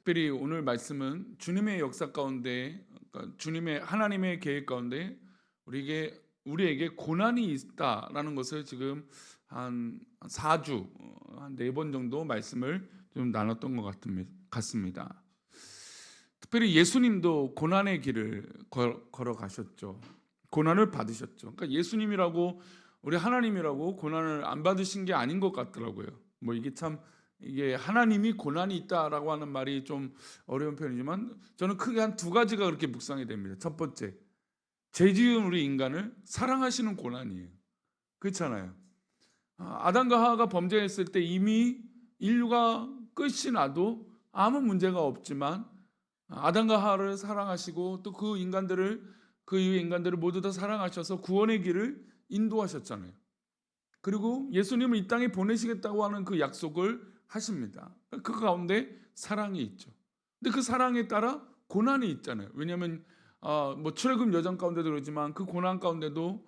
특별히 오늘 말씀은 주님의 역사 가운데, 그러니까 주님의 하나님의 계획 가운데 우리에게 고난이 있다라는 것을 지금 한 4주, 한 4번 정도 말씀을 좀 나눴던 것 같습니다. 특별히 예수님도 고난의 길을 걸어가셨죠. 고난을 받으셨죠. 그러니까 예수님이라고, 우리 하나님이라고 고난을 안 받으신 게 아닌 것 같더라고요. 이게 하나님이 고난이 있다라고 하는 말이 좀 어려운 편이지만 저는 크게 한 두 가지가 그렇게 묵상이 됩니다. 첫 번째, 죄 지은 우리 인간을 사랑하시는 고난이에요. 그렇잖아요. 아담과 하와가 범죄했을 때 이미 인류가 끝이 나도 아무 문제가 없지만 아담과 하와를 사랑하시고 또 그 이후의 인간들을 모두 다 사랑하셔서 구원의 길을 인도하셨잖아요. 그리고 예수님을 이 땅에 보내시겠다고 하는 그 약속을 하십니다. 그 가운데 사랑이 있죠. 근데 그 사랑에 따라 고난이 있잖아요. 왜냐하면 출애굽 여정 가운데도 그러지만 그 고난 가운데도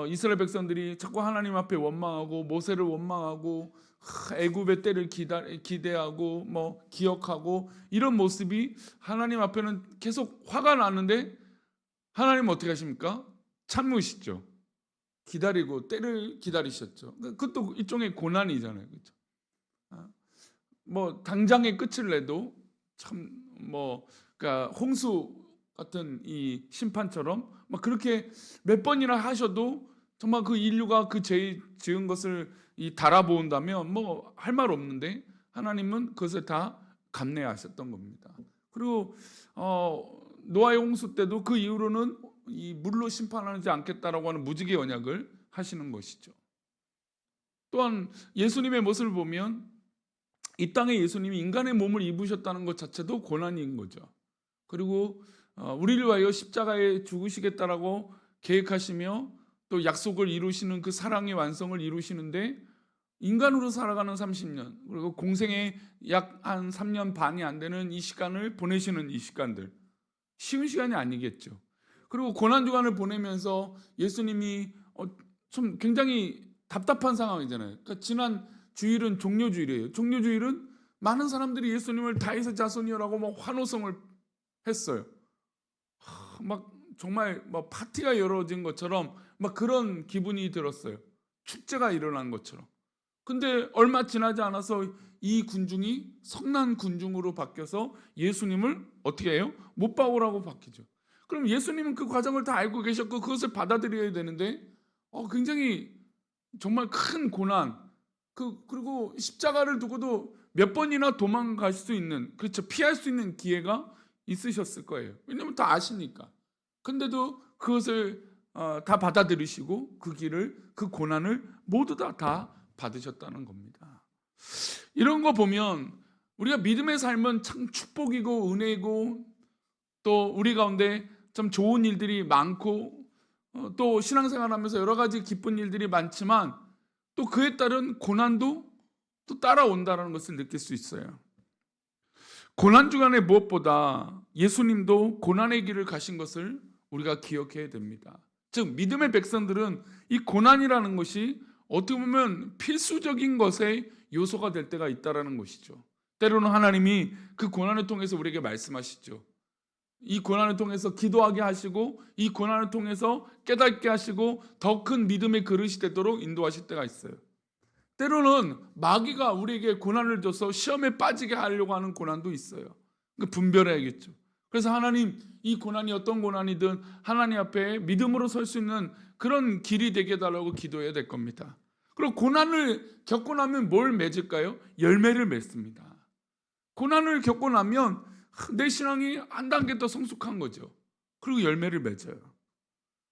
이스라엘 백성들이 자꾸 하나님 앞에 원망하고 모세를 원망하고 애굽의 때를 기대하고 기억하고 이런 모습이 하나님 앞에는 계속 화가 나는데 하나님은 어떻게 하십니까? 참으시죠. 기다리고 때를 기다리셨죠. 그것도 일종의 고난이잖아요. 그렇죠? 당장의 끝을 내도 그러니까 홍수 같은 이 심판처럼 그렇게 몇 번이나 하셔도 정말 그 인류가 그 죄 지은 것을 달아보온다면 할 말 없는데 하나님은 그것을 다 감내하셨던 겁니다. 그리고 노아의 홍수 때도 그 이후로는 이 물로 심판하지 않겠다라고 하는 무지개 언약을 하시는 것이죠. 또한 예수님의 모습을 보면 이 땅에 예수님이 인간의 몸을 입으셨다는 것 자체도 고난인 거죠. 그리고 우리를 위하여 십자가에 죽으시겠다라고 계획하시며 또 약속을 이루시는 그 사랑의 완성을 이루시는데 인간으로 살아가는 30년 그리고 공생에 약 한 3년 반이 안 되는 이 시간을 보내시는 이 시간들 쉬운 시간이 아니겠죠. 그리고 고난주간을 보내면서 예수님이 좀 굉장히 답답한 상황이잖아요. 그러니까 지난 주일은 종료주일이에요. 종료주일은 많은 사람들이 예수님을 다윗의 자손이라고 환호성을 했어요. 정말 파티가 열어진 것처럼 그런 기분이 들었어요. 축제가 일어난 것처럼. 근데 얼마 지나지 않아서 이 군중이 성난 군중으로 바뀌어서 예수님을 어떻게 해요? 못 박으라고 바뀌죠. 그럼 예수님은 그 과정을 다 알고 계셨고 그것을 받아들여야 되는데 굉장히 정말 큰 고난 그리고 십자가를 두고도 몇 번이나 도망갈 수 있는, 그렇죠, 피할 수 있는 기회가 있으셨을 거예요. 왜냐하면 다 아시니까. 근데도 그것을 다 받아들이시고 그 고난을 모두 다 받으셨다는 겁니다. 이런 거 보면 우리가 믿음의 삶은 참 축복이고 은혜이고 또 우리 가운데 참 좋은 일들이 많고 또 신앙생활하면서 여러 가지 기쁜 일들이 많지만 또 그에 따른 고난도 또 따라온다는 것을 느낄 수 있어요. 고난 주간에 무엇보다 예수님도 고난의 길을 가신 것을 우리가 기억해야 됩니다. 즉 믿음의 백성들은 이 고난이라는 것이 어떻게 보면 필수적인 것의 요소가 될 때가 있다는 것이죠. 때로는 하나님이 그 고난을 통해서 우리에게 말씀하시죠. 이 고난을 통해서 기도하게 하시고 이 고난을 통해서 깨닫게 하시고 더 큰 믿음의 그릇이 되도록 인도하실 때가 있어요. 때로는 마귀가 우리에게 고난을 줘서 시험에 빠지게 하려고 하는 고난도 있어요. 분별해야겠죠. 그래서 하나님, 이 고난이 어떤 고난이든 하나님 앞에 믿음으로 설 수 있는 그런 길이 되게 해달라고 기도해야 될 겁니다. 그리고 고난을 겪고 나면 뭘 맺을까요? 열매를 맺습니다. 고난을 겪고 나면 내 신앙이 한 단계 더 성숙한 거죠. 그리고 열매를 맺어요.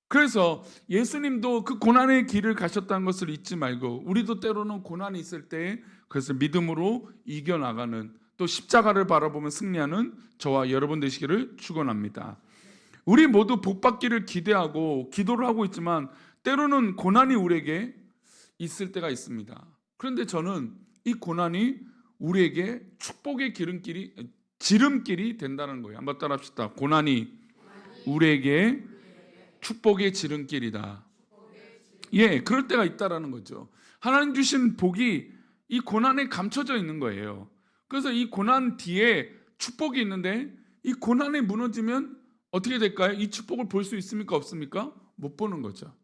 그래서 예수님도 그 고난의 길을 가셨다는 것을 잊지 말고 우리도 때로는 고난이 있을 때 그것을 믿음으로 이겨나가는 또 십자가를 바라보며 승리하는 저와 여러분 되시기를 축원합니다. 우리 모두 복받기를 기대하고 기도를 하고 있지만 때로는 고난이 우리에게 있을 때가 있습니다. 그런데 저는 이 고난이 우리에게 축복의 지름길이 된다는 거예요. 한번 따라 합시다. 고난이 우리에게 축복의 지름길이다. 그럴 때가 있다라는 거죠. 하나님 주신 복이 이 고난에 감춰져 있는 거예요. 그래서 이 고난 뒤에 축복이 있는데 이 고난에 무너지면 어떻게 될까요? 이 축복을 볼 수 있습니까? 없습니까? 못 보는 거죠.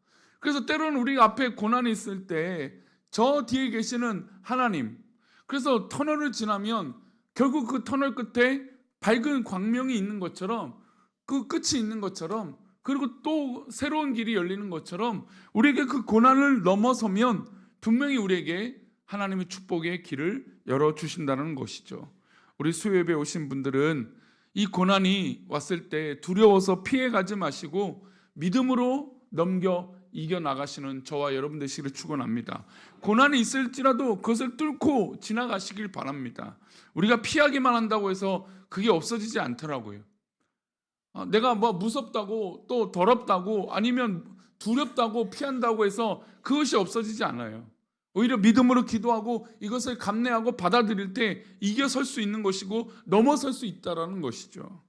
그래서 때로는 우리 앞에 고난이 있을 때 저 뒤에 계시는 하나님, 그래서 터널을 지나면 결국 그 터널 끝에 밝은 광명이 있는 것처럼, 그 끝이 있는 것처럼, 그리고 또 새로운 길이 열리는 것처럼 우리에게 그 고난을 넘어서면 분명히 우리에게 하나님의 축복의 길을 열어주신다는 것이죠. 우리 수요예배 오신 분들은 이 고난이 왔을 때 두려워서 피해가지 마시고 믿음으로 넘겨 이겨나가시는 저와 여러분 되시기를 축원합니다. 고난이 있을지라도 그것을 뚫고 지나가시길 바랍니다. 우리가 피하기만 한다고 해서 그게 없어지지 않더라고요. 내가 뭐 무섭다고 또 더럽다고 아니면 두렵다고 피한다고 해서 그것이 없어지지 않아요. 오히려 믿음으로 기도하고 이것을 감내하고 받아들일 때 이겨설 수 있는 것이고 넘어설 수 있다라는 것이죠.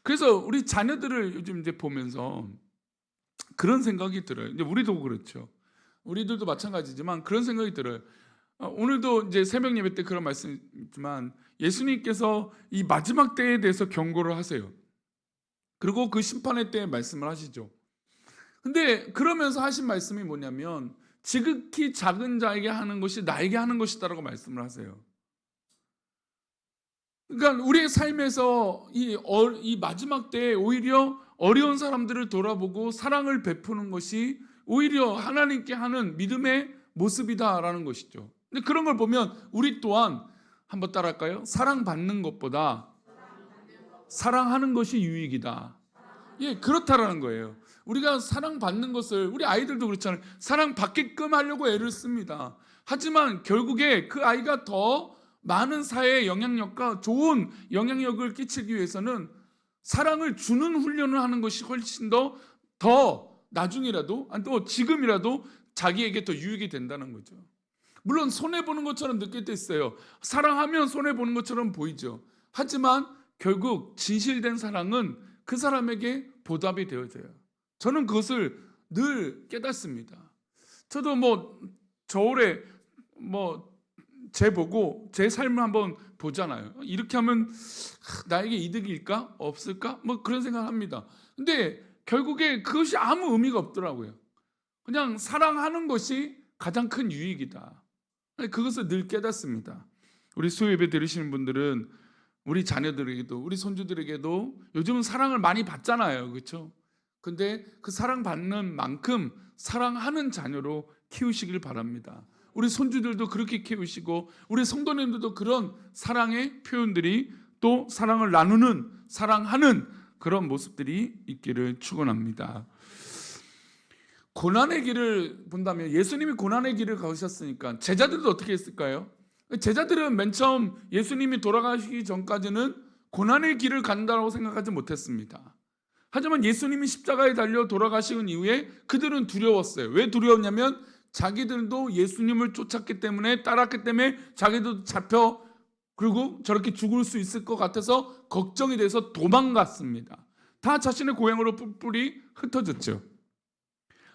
그래서 우리 자녀들을 요즘 이제 보면서 그런 생각이 들어요. 이제 우리도 그렇죠. 우리들도 마찬가지지만 그런 생각이 들어요. 오늘도 이제 새벽 예배 때 그런 말씀이지만 예수님께서 이 마지막 때에 대해서 경고를 하세요. 그리고 그 심판의 때에 말씀을 하시죠. 근데 그러면서 하신 말씀이 뭐냐면 지극히 작은 자에게 하는 것이 나에게 하는 것이다라고 말씀을 하세요. 그러니까 우리의 삶에서 이 마지막 때에 오히려 어려운 사람들을 돌아보고 사랑을 베푸는 것이 오히려 하나님께 하는 믿음의 모습이다라는 것이죠. 근데 그런 걸 보면 우리 또한 한번 따라할까요? 사랑받는 것보다 사랑하는 것이 유익이다. 예, 그렇다라는 거예요. 우리가 사랑받는 것을, 우리 아이들도 그렇잖아요. 사랑받게끔 하려고 애를 씁니다. 하지만 결국에 그 아이가 더 많은 사회의 영향력과 좋은 영향력을 끼치기 위해서는 사랑을 주는 훈련을 하는 것이 훨씬 더 나중이라도, 아니 또 지금이라도 자기에게 더 유익이 된다는 거죠. 물론 손해보는 것처럼 느낄 때 있어요. 사랑하면 손해보는 것처럼 보이죠. 하지만 결국 진실된 사랑은 그 사람에게 보답이 되어져요. 저는 그것을 늘 깨닫습니다. 저도 뭐 저울에 제 보고 제 삶을 한번 보잖아요. 이렇게 하면 나에게 이득일까? 없을까? 그런 생각을 합니다. 근데 결국에 그것이 아무 의미가 없더라고요. 그냥 사랑하는 것이 가장 큰 유익이다. 그것을 늘 깨닫습니다. 우리 수요예배 들으시는 분들은 우리 자녀들에게도 우리 손주들에게도 요즘은 사랑을 많이 받잖아요. 그렇죠? 근데 그 사랑받는 만큼 사랑하는 자녀로 키우시길 바랍니다. 우리 손주들도 그렇게 키우시고 우리 성도님들도 그런 사랑의 표현들이 또 사랑을 나누는, 사랑하는 그런 모습들이 있기를 축원합니다. 고난의 길을 본다면 예수님이 고난의 길을 가셨으니까 제자들도 어떻게 했을까요? 제자들은 맨 처음 예수님이 돌아가시기 전까지는 고난의 길을 간다고 생각하지 못했습니다. 하지만 예수님이 십자가에 달려 돌아가신 이후에 그들은 두려웠어요. 왜 두려웠냐면 자기들도 예수님을 쫓았기 때문에, 따랐기 때문에 자기도 잡혀 그리고 저렇게 죽을 수 있을 것 같아서 걱정이 돼서 도망갔습니다. 다 자신의 고향으로 뿔뿔이 흩어졌죠.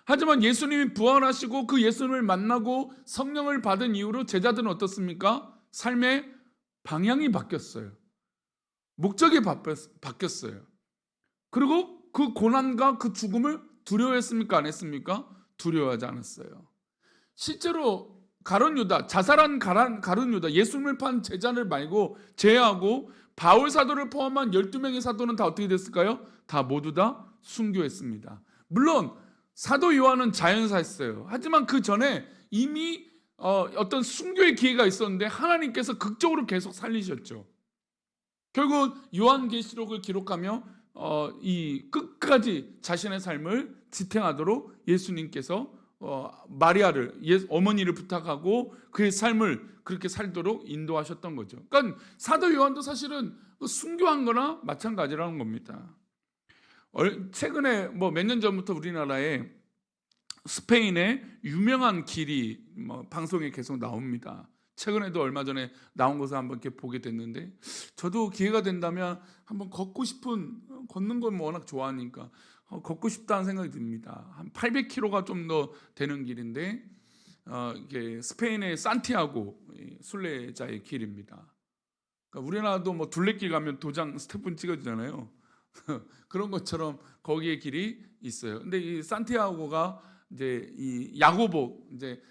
하지만 예수님이 부활하시고 그 예수님을 만나고 성령을 받은 이후로 제자들은 어떻습니까? 삶의 방향이 바뀌었어요. 목적이 바뀌었어요. 그리고 그 고난과 그 죽음을 두려워했습니까? 안 했습니까? 두려워하지 않았어요. 실제로 가룟 유다, 자살한 가룟 유다, 예수님을 판 제자를 말고 제외하고 바울 사도를 포함한 12명의 사도는 다 어떻게 됐을까요? 다 모두 다 순교했습니다. 물론 사도 요한은 자연사였어요. 하지만 그 전에 이미 어떤 순교의 기회가 있었는데 하나님께서 극적으로 계속 살리셨죠. 결국 요한계시록을 기록하며 이 끝까지 자신의 삶을 지탱하도록 예수님께서 마리아를 어머니를 부탁하고 그의 삶을 그렇게 살도록 인도하셨던 거죠. 그러니까 사도 요한도 사실은 순교한 거나 마찬가지라는 겁니다. 최근에 몇 년 전부터 우리나라에 스페인의 유명한 길이 방송에 계속 나옵니다. 최근에도 얼마 전에 나온 것을 한번 이렇게 보게 됐는데 저도 기회가 된다면 한번 걷는 건 워낙 좋아하니까 걷고 싶다는 생각이 듭니다. 한 800km가 좀 더 되는 길인데 이게 스페인의 산티아고 순례자의 길입니다. 그러니까 우리나라도 뭐 둘레길 가면 도장 스탬프 찍어주잖아요. 그런 것처럼 거기에 길이 있어요. 근데 이 산티아고가 이제 이 야고보, 이제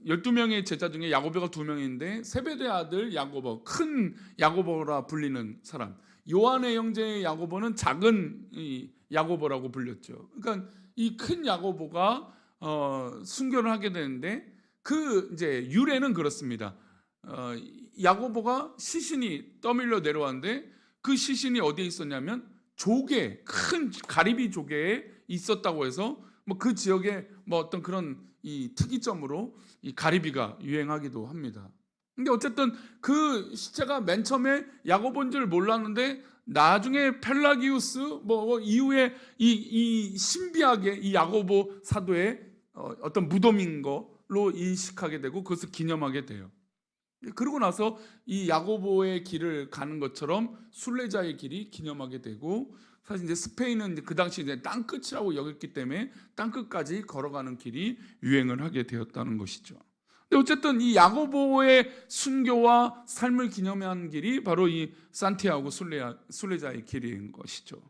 12명의 제자 중에 야고보가 2명인데 세베대 아들 야고보, 큰 야고보라 불리는 사람. 요한의 형제 야고보는 작은 이 야고보라고 불렸죠. 그러니까 이 큰 야고보가 순교를 하게 되는데 그 이제 유래는 그렇습니다. 야고보가 시신이 떠밀려 내려왔는데 그 시신이 어디에 있었냐면 조개, 큰 가리비 조개에 있었다고 해서 뭐 그 지역에 뭐 어떤 그런 이 특이점으로 이 가리비가 유행하기도 합니다. 근데 어쨌든 그 시체가 맨 처음에 야고보인 줄 몰랐는데 나중에 펠라기우스 뭐 이후에 이 신비하게 이 야고보 사도의 어떤 무덤인 거로 인식하게 되고 그것을 기념하게 돼요. 그러고 나서 이 야고보의 길을 가는 것처럼 순례자의 길이 기념하게 되고, 사실 이제 스페인은 그 당시 이제 땅 끝이라고 여겼기 때문에 땅 끝까지 걸어가는 길이 유행을 하게 되었다는 것이죠. 근데 어쨌든 이 야고보의 순교와 삶을 기념한 길이 바로 이 산티아고 순례자의 길인 것이죠.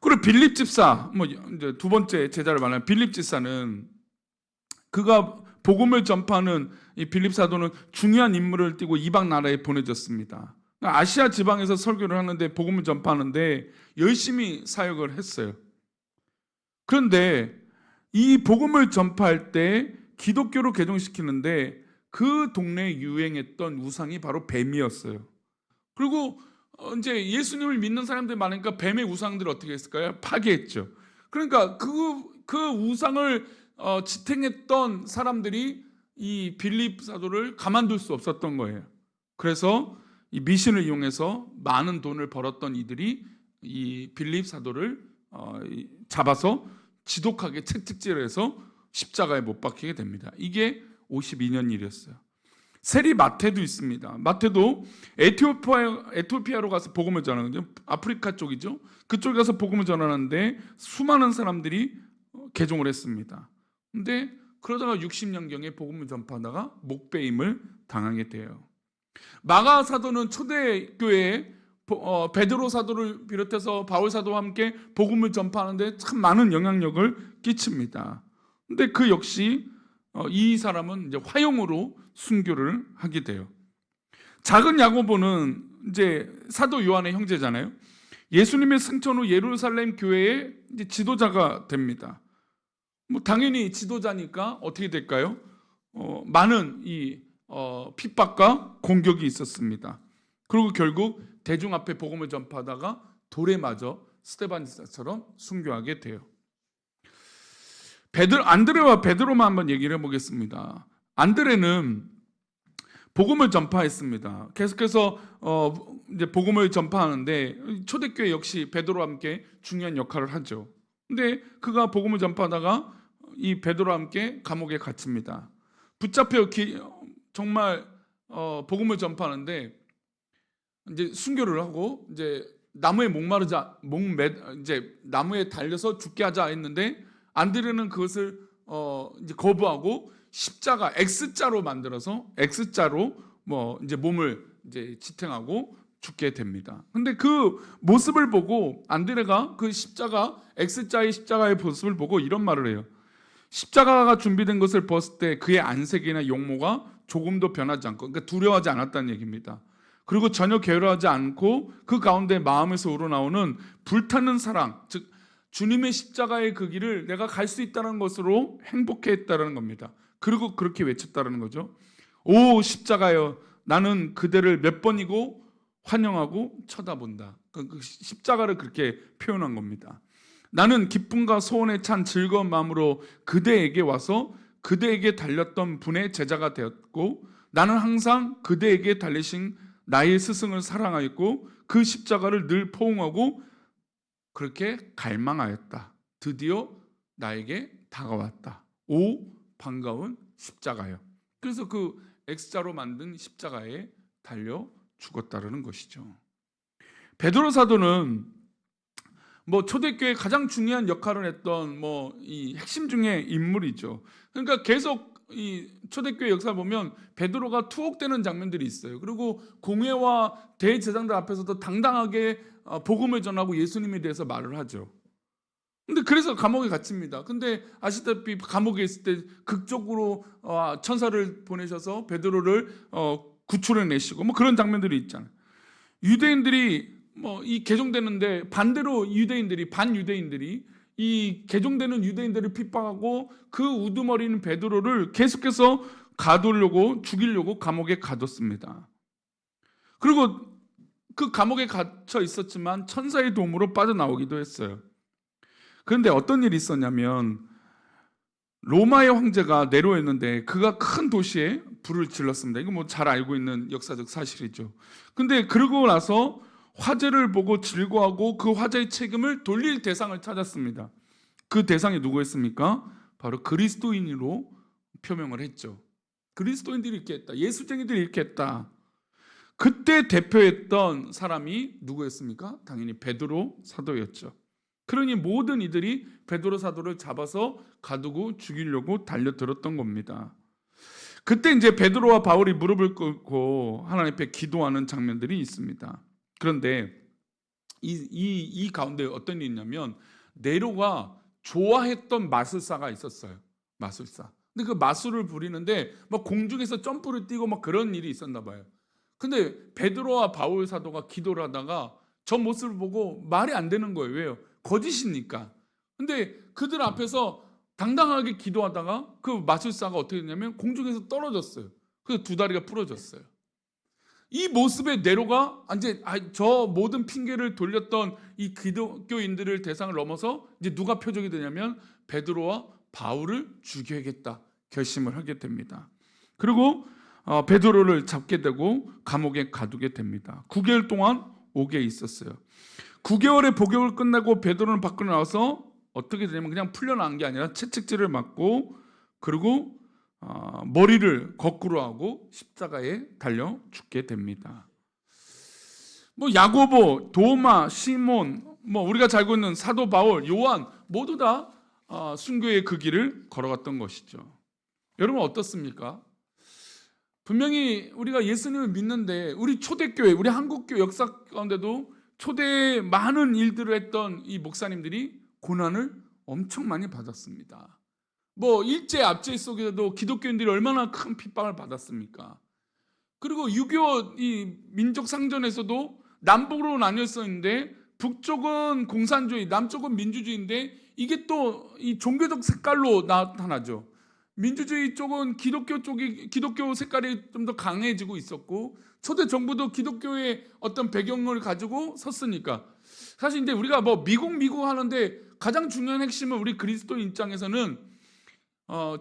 그리고 빌립 집사, 뭐 이제 두 번째 제자를 말하는 빌립 집사는 그가 복음을 전파하는 이 빌립 사도는 중요한 임무를 띠고 이방 나라에 보내졌습니다. 아시아 지방에서 설교를 하는데 복음을 전파하는데 열심히 사역을 했어요. 그런데 이 복음을 전파할 때 기독교로 개종시키는데 그 동네에 유행했던 우상이 바로 뱀이었어요. 그리고 이제 예수님을 믿는 사람들이 많으니까 뱀의 우상들을 어떻게 했을까요? 파괴했죠. 그러니까 그 우상을 지탱했던 사람들이 이 빌립 사도를 가만둘 수 없었던 거예요. 그래서 이 미신을 이용해서 많은 돈을 벌었던 이들이 이 빌립 사도를 잡아서 지독하게 채찍질해서 십자가에 못 박히게 됩니다. 이게 52년 일이었어요. 세리 마태도 있습니다. 마태도 에티오피아로 가서 복음을 전하거든요. 아프리카 쪽이죠. 그쪽에 가서 복음을 전하는데 수많은 사람들이 개종을 했습니다. 근데 그러다가 60년경에 복음을 전파하다가 목배임을 당하게 돼요. 마가 사도는 초대교회에 베드로 사도를 비롯해서 바울 사도와 함께 복음을 전파하는데 참 많은 영향력을 끼칩니다. 근데 그 역시 이 사람은 이제 화용으로 순교를 하게 돼요. 작은 야고보는 이제 사도 요한의 형제잖아요. 예수님의 승천 후 예루살렘 교회의 이제 지도자가 됩니다. 뭐 당연히 지도자니까 어떻게 될까요? 많은 이 핍박과 공격이 있었습니다. 그리고 결국 대중 앞에 복음을 전파하다가 돌에 맞아 스데반처럼 순교하게 돼요. 안드레와 베드로만 한번 얘기를 해보겠습니다. 안드레는 복음을 전파했습니다. 계속해서 이제 복음을 전파하는데 초대교회 역시 베드로와 함께 중요한 역할을 하죠. 근데 그가 복음을 전파하다가 이 베드로와 함께 감옥에 갇힙니다. 붙잡혀 정말 복음을 전파하는데 이제 순교를 하고 이제 나무에 이제 나무에 달려서 죽게 하자 했는데 안드레는 그것을 이제 거부하고 십자가 X자로 만들어서 X자로 뭐 이제 몸을 이제 지탱하고 죽게 됩니다. 근데 그 모습을 보고 안드레가 그 X자의 십자가의 모습을 보고 이런 말을 해요. 십자가가 준비된 것을 봤을 때 그의 안색이나 용모가 조금도 변하지 않고, 그러니까 두려워하지 않았다는 얘기입니다. 그리고 전혀 게으르하지 않고 그 가운데 마음에서 우러나오는 불타는 사랑, 즉 주님의 십자가의 그 길을 내가 갈 수 있다는 것으로 행복해했다는 겁니다. 그리고 그렇게 외쳤다는 거죠. 오 십자가여, 나는 그대를 몇 번이고 환영하고 쳐다본다. 그 십자가를 그렇게 표현한 겁니다. 나는 기쁨과 소원에 찬 즐거운 마음으로 그대에게 와서 그대에게 달렸던 분의 제자가 되었고, 나는 항상 그대에게 달리신 나의 스승을 사랑하였고 그 십자가를 늘 포옹하고 그렇게 갈망하였다. 드디어 나에게 다가왔다. 오 반가운 십자가요. 그래서 그 X자로 만든 십자가에 달려 죽었다는 것이죠. 베드로 사도는 뭐 초대교회 가장 중요한 역할을 했던 뭐 이 핵심 중의 인물이죠. 그러니까 계속 이 초대교회 역사를 보면 베드로가 투옥되는 장면들이 있어요. 그리고 공회와 대제사장들 앞에서도 당당하게 복음을 전하고 예수님에 대해서 말을 하죠. 근데 그래서 감옥에 갇힙니다. 근데 아시다시피 감옥에 있을 때 극적으로 천사를 보내셔서 베드로를 구출해 내시고 뭐 그런 장면들이 있잖아요. 유대인들이 뭐 이 개종되는데 반대로 반유대인들이 이 개종되는 유대인들을 핍박하고 그 우두머리는 베드로를 계속해서 가두려고 죽이려고 감옥에 가뒀습니다. 그리고 그 감옥에 갇혀 있었지만 천사의 도움으로 빠져나오기도 했어요. 그런데 어떤 일이 있었냐면 로마의 황제가 네로였는데 그가 큰 도시에 불을 질렀습니다. 이거 뭐 잘 알고 있는 역사적 사실이죠. 근데 그러고 나서 화재를 보고 질거하고 그 화재의 책임을 돌릴 대상을 찾았습니다. 그 대상이 누구였습니까? 바로 그리스도인으로 표명을 했죠. 그리스도인들이 이렇게 했다. 예수쟁이들이 이렇게 했다. 그때 대표했던 사람이 누구였습니까? 당연히 베드로 사도였죠. 그러니 모든 이들이 베드로 사도를 잡아서 가두고 죽이려고 달려들었던 겁니다. 그때 이제 베드로와 바울이 무릎을 꿇고 하나님 앞에 기도하는 장면들이 있습니다. 그런데 이 가운데 어떤 일이 있냐면 네로가 좋아했던 마술사가 있었어요. 마술사. 근데 그 마술을 부리는데 막 공중에서 점프를 뛰고 막 그런 일이 있었나 봐요. 근데 베드로와 바울 사도가 기도를 하다가 저 모습을 보고 말이 안 되는 거예요. 왜요? 거짓이니까. 근데 그들 앞에서 당당하게 기도하다가 그 마술사가 어떻게 됐냐면 공중에서 떨어졌어요. 그래서 두 다리가 부러졌어요. 이 모습에 네로가 이제 저 모든 핑계를 돌렸던 이 기독교인들을 대상을 넘어서 이제 누가 표적이 되냐면 베드로와 바울을 죽여야겠다 결심을 하게 됩니다. 그리고 베드로를 잡게 되고 감옥에 가두게 됩니다. 9개월 동안 옥에 있었어요. 9개월의 복역을 끝내고 베드로는 밖으로 나와서 어떻게 되냐면 그냥 풀려나온 게 아니라 채찍질을 맞고 그리고 머리를 거꾸로 하고 십자가에 달려 죽게 됩니다. 뭐 야고보, 도마, 시몬, 뭐 우리가 잘 알고 있는 사도 바울, 요한 모두 다 순교의 그 길을 걸어갔던 것이죠. 여러분 어떻습니까? 분명히 우리가 예수님을 믿는데 우리 초대교회, 우리 한국교회 역사 가운데도 초대에 많은 일들을 했던 이 목사님들이 고난을 엄청 많이 받았습니다. 뭐 일제 압제 속에서도 기독교인들이 얼마나 큰 핍박을 받았습니까? 그리고 6.25 이 민족 상전에서도 남북으로 나뉘었었는데 북쪽은 공산주의, 남쪽은 민주주의인데 이게 또 이 종교적 색깔로 나타나죠. 민주주의 쪽은 기독교 색깔이 좀 더 강해지고 있었고 초대 정부도 기독교의 어떤 배경을 가지고 섰으니까 사실 근데 우리가 뭐 미국 하는데 가장 중요한 핵심은 우리 그리스도인 입장에서는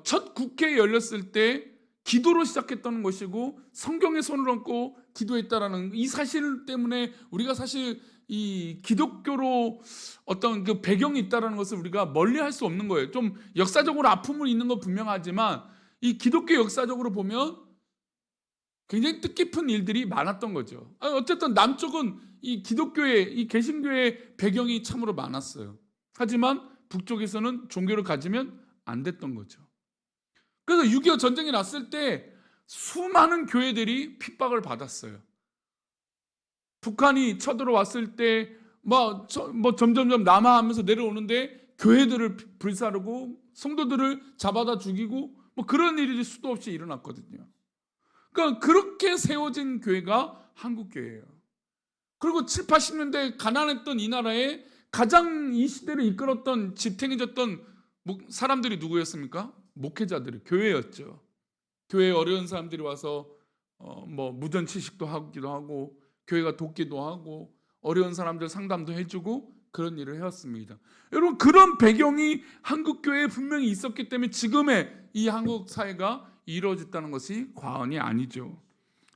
첫 국회 열렸을 때 기도로 시작했던 것이고 성경에 손을 얹고 기도했다라는 이 사실 때문에 우리가 사실 이 기독교로 어떤 그 배경이 있다라는 것을 우리가 멀리할 수 없는 거예요. 좀 역사적으로 아픔을 있는 건 분명하지만 이 기독교 역사적으로 보면 굉장히 뜻깊은 일들이 많았던 거죠. 어쨌든 남쪽은 이 기독교의 이 개신교의 배경이 참으로 많았어요. 하지만 북쪽에서는 종교를 가지면 안 됐던 거죠. 그래서 6.25 전쟁이 났을 때 수많은 교회들이 핍박을 받았어요. 북한이 쳐들어왔을 때 뭐 점점점 남하하면서 내려오는데 교회들을 불사르고 성도들을 잡아다 죽이고 뭐 그런 일이 수도 없이 일어났거든요. 그러니까 그렇게 세워진 교회가 한국교회예요. 그리고 7, 80년대 가난했던 이 나라에 가장 이 시대를 이끌었던 지탱해줬던 사람들이 누구였습니까? 목회자들이 교회였죠. 교회에 어려운 사람들이 와서 뭐 무전치식도 하기도 하고 교회가 돕기도 하고 어려운 사람들 상담도 해주고 그런 일을 해왔습니다. 여러분 그런 배경이 한국교회에 분명히 있었기 때문에 지금의 이 한국 사회가 이루어졌다는 것이 과언이 아니죠.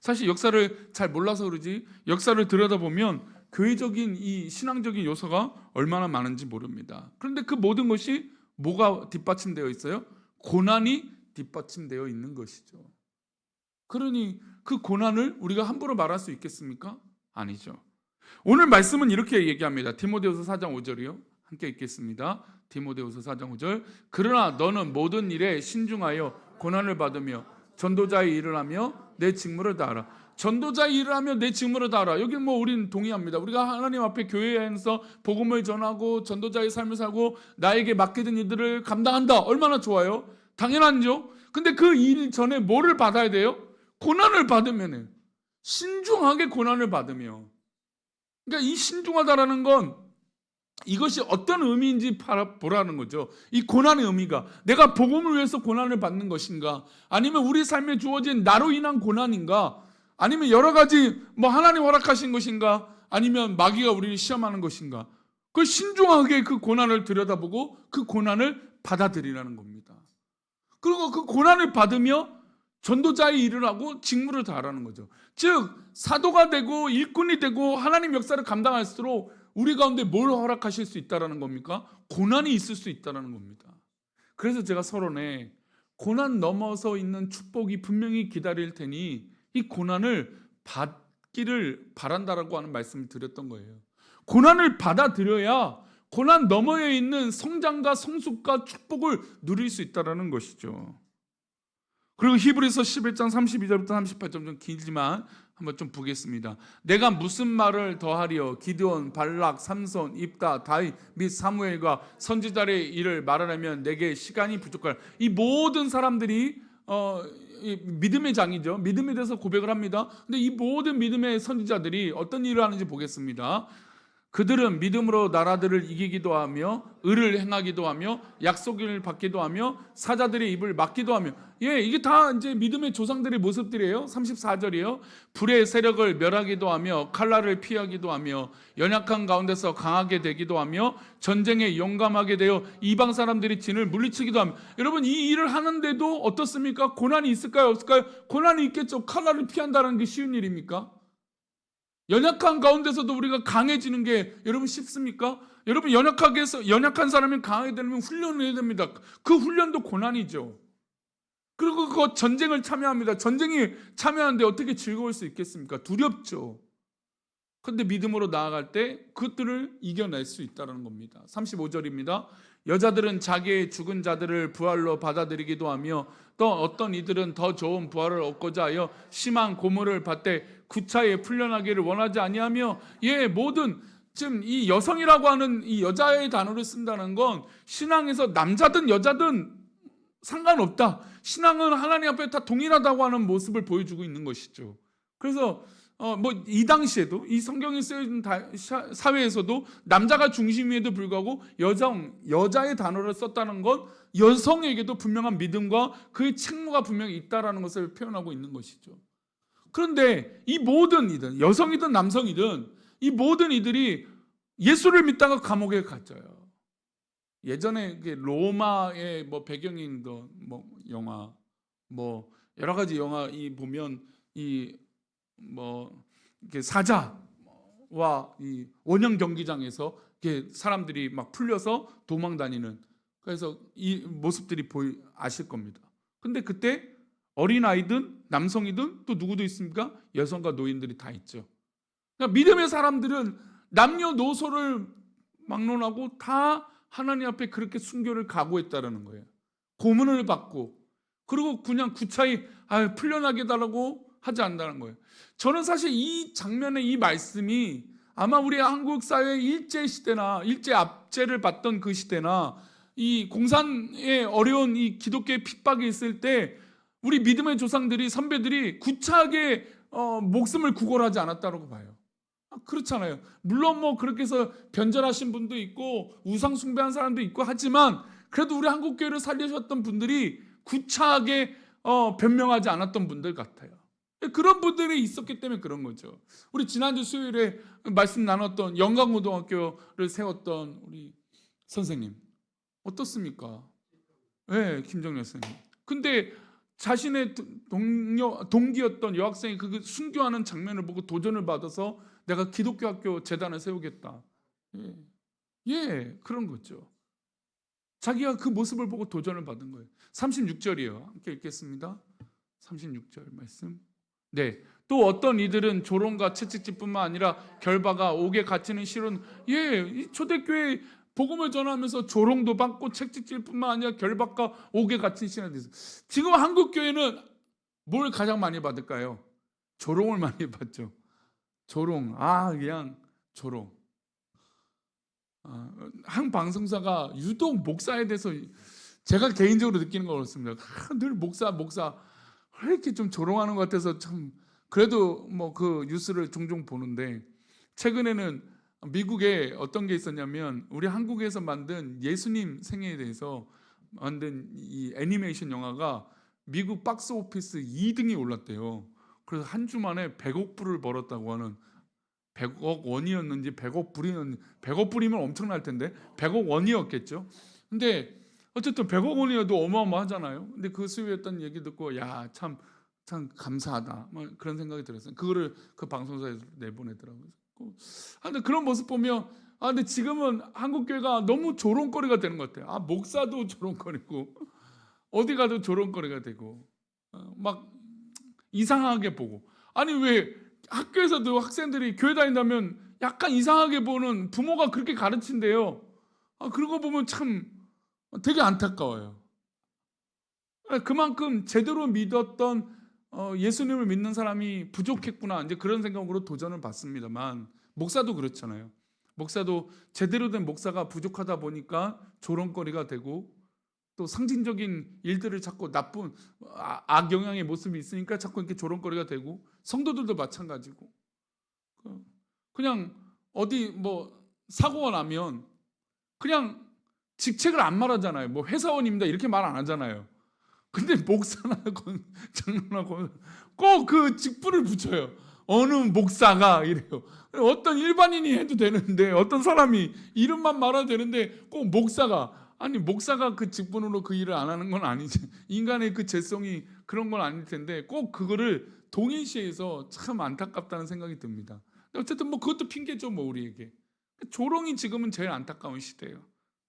사실 역사를 잘 몰라서 그러지 역사를 들여다보면 교회적인 이 신앙적인 요소가 얼마나 많은지 모릅니다. 그런데 그 모든 것이 뭐가 뒷받침되어 있어요? 고난이 뒷받침되어 있는 것이죠. 그러니 그 고난을 우리가 함부로 말할 수 있겠습니까? 아니죠. 오늘 말씀은 이렇게 얘기합니다. 디모데후서 4장 5절이요. 함께 읽겠습니다. 디모데후서 4장 5절. 그러나 너는 모든 일에 신중하여 고난을 받으며 전도자의 일을 하며 내 직무를 다하라. 전도자의 일을 하며 내 직무를 다하라. 여기 뭐 우리는 동의합니다. 우리가 하나님 앞에 교회에서 복음을 전하고 전도자의 삶을 살고 나에게 맡겨진 일들을 감당한다. 얼마나 좋아요? 당연하죠. 근데 그 일 전에 뭐를 받아야 돼요? 고난을 받으면, 신중하게 고난을 받으며. 그러니까 이 신중하다라는 건 이것이 어떤 의미인지 보라는 거죠. 이 고난의 의미가 내가 복음을 위해서 고난을 받는 것인가, 아니면 우리 삶에 주어진 나로 인한 고난인가, 아니면 여러 가지 뭐 하나님 허락하신 것인가, 아니면 마귀가 우리를 시험하는 것인가. 그 신중하게 그 고난을 들여다보고 그 고난을 받아들이라는 겁니다. 그리고 그 고난을 받으며 전도자의 일을 하고 직무를 다하라는 거죠. 즉 사도가 되고 일꾼이 되고 하나님 역사를 감당할수록 우리 가운데 뭘 허락하실 수 있다는 겁니까? 고난이 있을 수 있다는 겁니다. 그래서 제가 서론에 고난 넘어서 있는 축복이 분명히 기다릴 테니 이 고난을 받기를 바란다라고 하는 말씀을 드렸던 거예요. 고난을 받아들여야 고난 너머에 있는 성장과 성숙과 축복을 누릴 수 있다는 것이죠. 그리고 히브리서 11장 32절부터 38절, 좀 길지만 한번 좀 보겠습니다. 내가 무슨 말을 더하리요? 기드온, 발락, 삼손, 입다, 다윗 및 사무엘과 선지자의 일을 말하려면 내게 시간이 부족할. 이 모든 사람들이 믿음의 장이죠. 믿음에 대해서 고백을 합니다. 근데 이 모든 믿음의 선지자들이 어떤 일을 하는지 보겠습니다. 그들은 믿음으로 나라들을 이기기도 하며 의를 행하기도 하며 약속을 받기도 하며 사자들의 입을 막기도 하며. 이게 다 이제 믿음의 조상들의 모습들이에요. 34절이에요. 불의 세력을 멸하기도 하며 칼날을 피하기도 하며 연약한 가운데서 강하게 되기도 하며 전쟁에 용감하게 되어 이방 사람들이 진을 물리치기도 하며. 여러분, 이 일을 하는데도 어떻습니까? 고난이 있을까요? 없을까요? 고난이 있겠죠. 칼날을 피한다는 게 쉬운 일입니까? 연약한 가운데서도 우리가 강해지는 게 여러분 쉽습니까? 여러분, 연약한 사람이 강하게 되려면 훈련을 해야 됩니다. 그 훈련도 고난이죠. 그리고 그 전쟁을 참여합니다. 전쟁에 참여하는데 어떻게 즐거울 수 있겠습니까? 두렵죠. 그런데 믿음으로 나아갈 때 그것들을 이겨낼 수 있다는 겁니다. 35절입니다. 여자들은 자기의 죽은 자들을 부활로 받아들이기도 하며 또 어떤 이들은 더 좋은 부활을 얻고자 하여 심한 고문을 받되 구차에 풀려나기를 원하지 아니하며. 모든, 지금 이 여성이라고 하는 이 여자의 단어를 쓴다는 건 신앙에서 남자든 여자든 상관없다. 신앙은 하나님 앞에 다 동일하다고 하는 모습을 보여주고 있는 것이죠. 그래서 이 당시에도, 이 성경이 쓰여진 사회에서도 남자가 중심임에도 불구하고 여자의 단어를 썼다는 건 여성에게도 분명한 믿음과 그의 책무가 분명히 있다라는 것을 표현하고 있는 것이죠. 그런데 이 모든 이들, 여성이든 남성이든 이 모든 이들이 예수를 믿다가 감옥에 갇혀요. 예전에 로마의 배경인 영화, 여러 가지 영화 보면 이렇게 사자와 이 원형 경기장에서 이렇게 사람들이 막 풀려서 도망 다니는, 그래서 이 모습들이 아실 겁니다. 근데 그때 어린 아이든 남성이든 또 누구도 있습니까? 여성과 노인들이 다 있죠. 그러니까 믿음의 사람들은 남녀노소를 막론하고 다 하나님 앞에 그렇게 순교를 각오했다라는 거예요. 고문을 받고, 그리고 그냥 구차히 풀려나게 달라고 하지 않는다는 거예요. 저는 사실 이 장면의 이 말씀이 아마 우리 한국 사회의 일제 시대나 일제 압제를 받던 그 시대나 이 공산의 어려운 이 기독교의 핍박이 있을 때 우리 믿음의 조상들이, 선배들이 구차하게 목숨을 구걸하지 않았다고 봐요. 그렇잖아요. 물론 그렇게 해서 변절하신 분도 있고 우상 숭배한 사람도 있고 하지만 그래도 우리 한국 교회를 살리셨던 분들이 구차하게 변명하지 않았던 분들 같아요. 그런 분들이 있었기 때문에 그런 거죠. 우리 지난주 수요일에 말씀 나눴던 영광고등학교를 세웠던 우리 선생님 어떻습니까? 네, 김정렬 선생님. 근데 자신의 동기였던 여학생이 그 순교하는 장면을 보고 도전을 받아서 내가 기독교 학교 재단을 세우겠다. 그런 거죠. 자기가 그 모습을 보고 도전을 받은 거예요. 36절이에요. 함께 읽겠습니다. 36절 말씀. 네. 또 어떤 이들은 조롱과 채찍질뿐만 아니라 결박과 옥에 갇히는 실은 이 초대교회 복음을 전하면서 조롱도 받고 채찍질뿐만 아니라 결박과 옥에 갇힌 신앙이 됐어요. 지금 한국 교회는 뭘 가장 많이 받을까요? 조롱을 많이 받죠. 조롱. 그냥 조롱. 한 방송사가 유독 목사에 대해서 제가 개인적으로 느끼는 거 그렇습니다. 늘 목사 왜 이렇게 좀 조롱하는 것 같아서 참 그래도 뭐 그 뉴스를 종종 보는데, 최근에는 미국에 어떤 게 있었냐면 우리 한국에서 만든 예수님 생애에 대해서 만든 이 애니메이션 영화가 미국 박스 오피스 2등이 올랐대요. 그래서 한 주 만에 100억 불을 벌었다고 하는, 100억 원이었는지 100억 불이었는지, 100억 불이면 엄청날 텐데 100억 원이었겠죠. 근데 어쨌든 100억 원이어도 어마어마하잖아요. 근데 그 수요했던 얘기 듣고 참 감사하다, 뭐 그런 생각이 들었어요. 그거를 그 방송사에서 내보내더라고요. 근데 그런 모습 보면 근데 지금은 한국 교회가 너무 조롱거리가 되는 것 같아요. 목사도 조롱거리고 어디 가도 조롱거리가 되고 막 이상하게 보고, 왜 학교에서도 학생들이 교회 다닌다면 약간 이상하게 보는 부모가 그렇게 가르친대요. 그런 거 보면 참 되게 안타까워요. 그만큼 제대로 믿었던 예수님을 믿는 사람이 부족했구나, 이제 그런 생각으로 도전을 받습니다만, 목사도 그렇잖아요. 목사도 제대로 된 목사가 부족하다 보니까 조롱거리가 되고, 또 상징적인 일들을 자꾸 나쁜 악영향의 모습이 있으니까 자꾸 이렇게 조롱거리가 되고, 성도들도 마찬가지고, 그냥 어디 뭐 사고가 나면 그냥 직책을 안 말하잖아요. 뭐 회사원입니다 이렇게 말 안 하잖아요. 근데 목사나 장로나 꼭 그 직분을 붙여요. 어느 목사가 이래요. 어떤 일반인이 해도 되는데, 어떤 사람이 이름만 말해도 되는데 꼭 목사가, 목사가 그 직분으로 그 일을 안 하는 건 아니지. 인간의 그 죄성이 그런 건 아닐 텐데 꼭 그거를 동일시해서 참 안타깝다는 생각이 듭니다. 어쨌든 뭐 그것도 핑계죠, 뭐 우리에게. 조롱이 지금은 제일 안타까운 시대예요.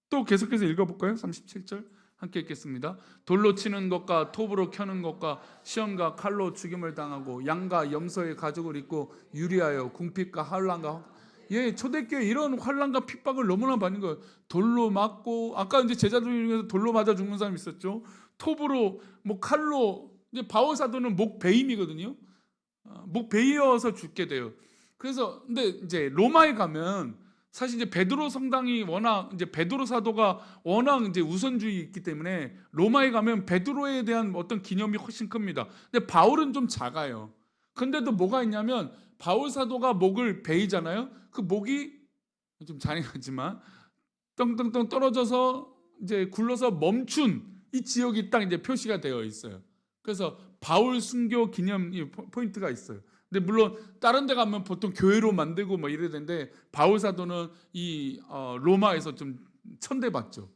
또 계속해서 읽어볼까요? 37절 함께 읽겠습니다. 돌로 치는 것과 톱으로 켜는 것과 시험과 칼로 죽임을 당하고 양과 염소의 가죽을 입고 유리하여 궁핍과 환난과, 초대교회 이런 환난과 핍박을 너무나 받는 거예요. 돌로 맞고, 아까 이제 제자들 중에서 돌로 맞아 죽는 사람 있었죠. 톱으로, 뭐 칼로, 이제 바울 사도는 목 베임이거든요. 목 베이어서 죽게 돼요. 그래서 근데 이제 로마에 가면 사실 이제 베드로 성당이 워낙, 이제 베드로 사도가 워낙 이제 우선주의 있기 때문에 로마에 가면 베드로에 대한 어떤 기념이 훨씬 큽니다. 근데 바울은 좀 작아요. 근데도 뭐가 있냐면 바울 사도가 목을 베이잖아요. 그 목이 좀 잔인하지만 떵떵떵 떨어져서 이제 굴러서 멈춘 이 지역이 딱 이제 표시가 되어 있어요. 그래서 바울 순교 기념 포인트가 있어요. 근데 물론 다른 데 가면 보통 교회로 만들고 뭐 이래야 되는데, 바울 사도는 이 로마에서 좀 천대받죠.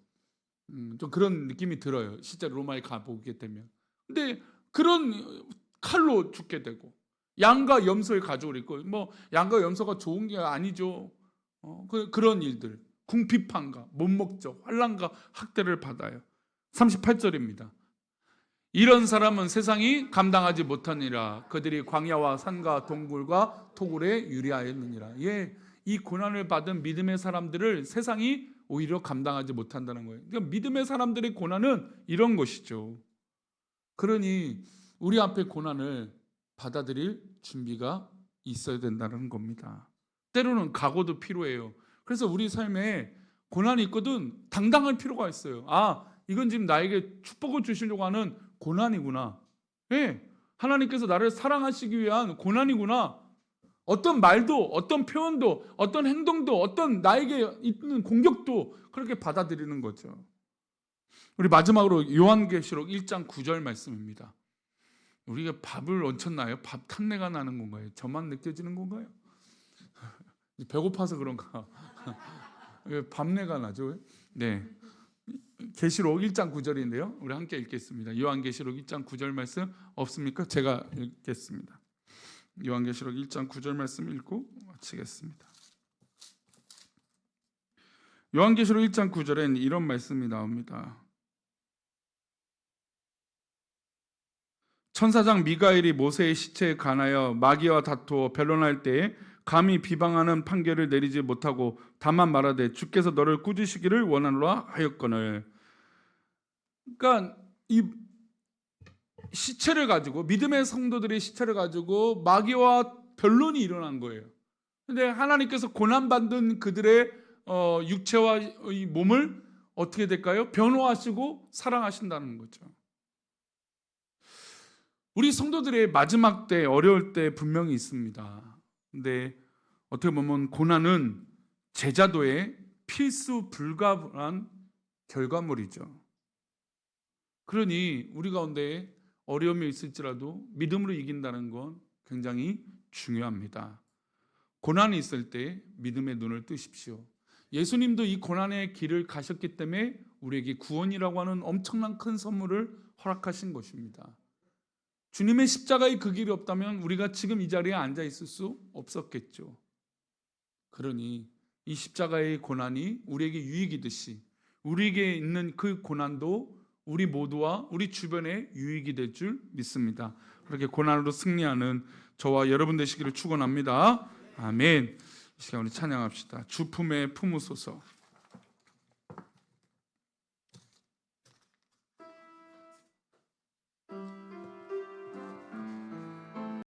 좀 그런 느낌이 들어요. 실제 로마에 가보게 되면. 근데 그런 칼로 죽게 되고, 양과 염소의 가죽을 입고, 뭐 양과 염소가 좋은 게 아니죠. 그런 일들, 궁핍함과 못 먹죠. 환난과 학대를 받아요. 38절입니다. 이런 사람은 세상이 감당하지 못하니라. 그들이 광야와 산과 동굴과 토굴에 유리하였느니라. 이 고난을 받은 믿음의 사람들을 세상이 오히려 감당하지 못한다는 거예요. 그러니까 믿음의 사람들의 고난은 이런 것이죠. 그러니 우리 앞에 고난을 받아들일 준비가 있어야 된다는 겁니다. 때로는 각오도 필요해요. 그래서 우리 삶에 고난이 있거든 당당할 필요가 있어요. 이건 지금 나에게 축복을 주시려고 하는 고난이구나. 하나님께서 나를 사랑하시기 위한 고난이구나. 어떤 말도, 어떤 표현도, 어떤 행동도, 어떤 나에게 있는 공격도 그렇게 받아들이는 거죠. 우리 마지막으로 요한계시록 1장 9절 말씀입니다. 우리가 밥을 얹혔나요? 밥 탄내가 나는 건가요? 저만 느껴지는 건가요? 배고파서 그런가? 밥내가 나죠? 네. 계시록 1장 9절인데요. 우리 함께 읽겠습니다. 요한계시록 1장 9절 말씀 없습니까? 제가 읽겠습니다. 요한계시록 1장 9절 말씀 읽고 마치겠습니다. 요한계시록 1장 9절엔 이런 말씀이 나옵니다. 천사장 미가엘이 모세의 시체에 관하여 마귀와 다투어 변론할 때에 감히 비방하는 판결을 내리지 못하고 다만 말하되 주께서 너를 꾸짖으시기를 원하노라 하였거늘. 그러니까 이 시체를 가지고, 믿음의 성도들의 시체를 가지고 마귀와 변론이 일어난 거예요. 근데 하나님께서 고난받은 그들의 육체와 이 몸을 어떻게 될까요? 변호하시고 사랑하신다는 거죠. 우리 성도들의 마지막 때, 어려울 때 분명히 있습니다. 근데 어떻게 보면 고난은 제자도의 필수 불가한 결과물이죠. 그러니 우리 가운데 어려움이 있을지라도 믿음으로 이긴다는 건 굉장히 중요합니다. 고난이 있을 때 믿음의 눈을 뜨십시오. 예수님도 이 고난의 길을 가셨기 때문에 우리에게 구원이라고 하는 엄청난 큰 선물을 허락하신 것입니다. 주님의 십자가의 그 길이 없다면 우리가 지금 이 자리에 앉아 있을 수 없었겠죠. 그러니 이 십자가의 고난이 우리에게 유익이듯이 우리에게 있는 그 고난도 우리 모두와 우리 주변에 유익이 될 줄 믿습니다. 그렇게 고난으로 승리하는 저와 여러분 되시기를 축원합니다. 아멘. 이 시간 우리 찬양합시다. 주 품에 품으소서.